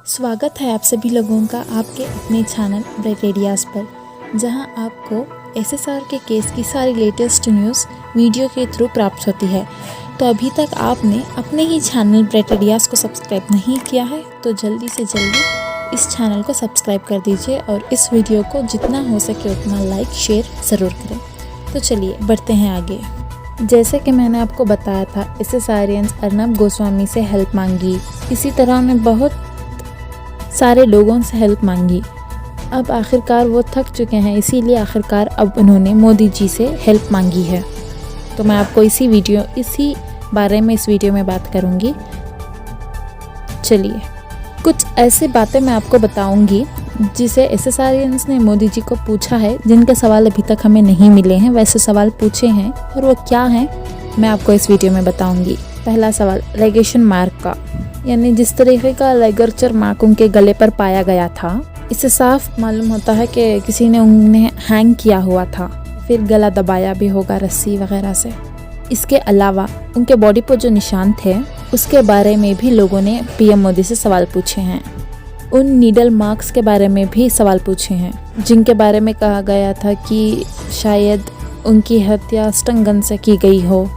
स्वागत है आप सभी लोगों का आपके अपने चैनल ब्राइट आइडियाज़ पर, जहां आपको एसएसआर के केस की सारी लेटेस्ट न्यूज़ वीडियो के थ्रू प्राप्त होती है। तो अभी तक आपने अपने ही चैनल ब्राइट आइडियाज़ को सब्सक्राइब नहीं किया है तो जल्दी से जल्दी इस चैनल को सब्सक्राइब कर दीजिए और इस वीडियो को जितना हो सके उतना लाइक शेयर ज़रूर करें। तो चलिए बढ़ते हैं आगे। जैसे कि मैंने आपको बताया था, एसएसआरियंस अर्नब गोस्वामी से हेल्प मांगी। इसी तरह उन्होंने बहुत सारे लोगों से हेल्प मांगी। अब आखिरकार वो थक चुके हैं, इसीलिए आखिरकार अब उन्होंने मोदी जी से हेल्प मांगी है। तो मैं आपको इसी बारे में इस वीडियो में बात करूंगी। चलिए, कुछ ऐसी बातें मैं आपको बताऊंगी जिसे एसएसआरियंस ने मोदी जी को पूछा है, जिनके सवाल अभी तक हमें नहीं मिले हैं। वैसे सवाल पूछे हैं और वो क्या हैं मैं आपको इस वीडियो में बताऊंगी। पहला सवाल लेगेशन मार्क का, यानी जिस तरीके का लेगर्चर मार्क उनके गले पर पाया गया था, इससे साफ मालूम होता है कि किसी ने उन्हें हैंग किया हुआ था, फिर गला दबाया भी होगा रस्सी वगैरह से। इसके अलावा उनके बॉडी पर जो निशान थे उसके बारे में भी लोगों ने पीएम मोदी से सवाल पूछे हैं। उन नीडल मार्क्स के बारे में भी सवाल पूछे हैं, जिनके बारे में कहा गया था कि शायद उनकी हत्या स्टंग गन से की गई हो।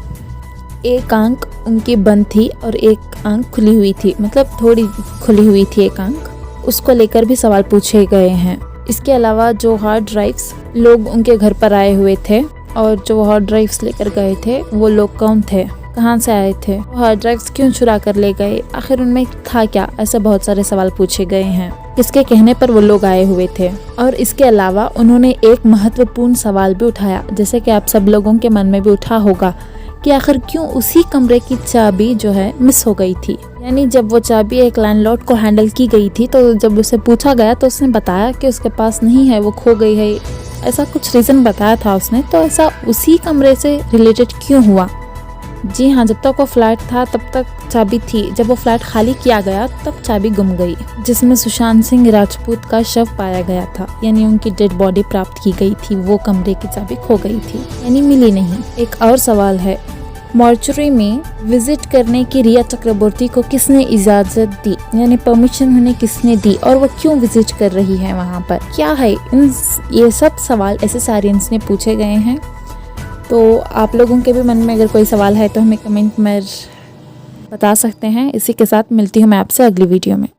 एक आंख उनकी बंद थी और एक आंख खुली हुई थी, मतलब थोड़ी खुली हुई थी एक आंख। उसको लेकर भी सवाल पूछे गए हैं। इसके अलावा जो हार्ड ड्राइव्स लोग उनके घर पर आए हुए थे और जो हार्ड ड्राइव्स लेकर गए थे वो लोग कौन थे, कहाँ से आए थे, हार्ड ड्राइव्स क्यों चुरा कर ले गए, आखिर उनमें था क्या, ऐसे बहुत सारे सवाल पूछे गए हैं। किसके कहने पर वो लोग आए हुए थे। और इसके अलावा उन्होंने एक महत्वपूर्ण सवाल भी उठाया, जैसे कि आप सब लोगों के मन में भी उठा होगा कि आखिर क्यों उसी कमरे की चाबी जो है मिस हो गई थी। यानी जब वो चाबी एक लैंडलॉर्ड को हैंडल की गई थी, तो जब उसे पूछा गया तो उसने बताया कि उसके पास नहीं है, वो खो गई है, ऐसा कुछ रीज़न बताया था उसने। तो ऐसा उसी कमरे से रिलेटेड क्यों हुआ? जी हाँ, जब तक वो फ्लैट था तब तक चाबी थी, जब वो फ्लैट खाली किया गया तब चाबी गुम गई, जिसमें सुशांत सिंह राजपूत का शव पाया गया था, यानी उनकी डेड बॉडी प्राप्त की गई थी, वो कमरे की चाबी खो गई थी, यानी मिली नहीं। एक और सवाल है, मॉर्चरी में विजिट करने की रिया चक्रवर्ती को किसने इजाज़त दी, यानी परमिशन उन्हें किसने दी और वो क्यों विजिट कर रही है वहाँ पर, क्या है ये सब सवाल एसएसआरियंस ने पूछे गए हैं। तो आप लोगों के भी मन में अगर कोई सवाल है तो हमें कमेंट में बता सकते हैं। इसी के साथ मिलती हूँ मैं आपसे अगली वीडियो में।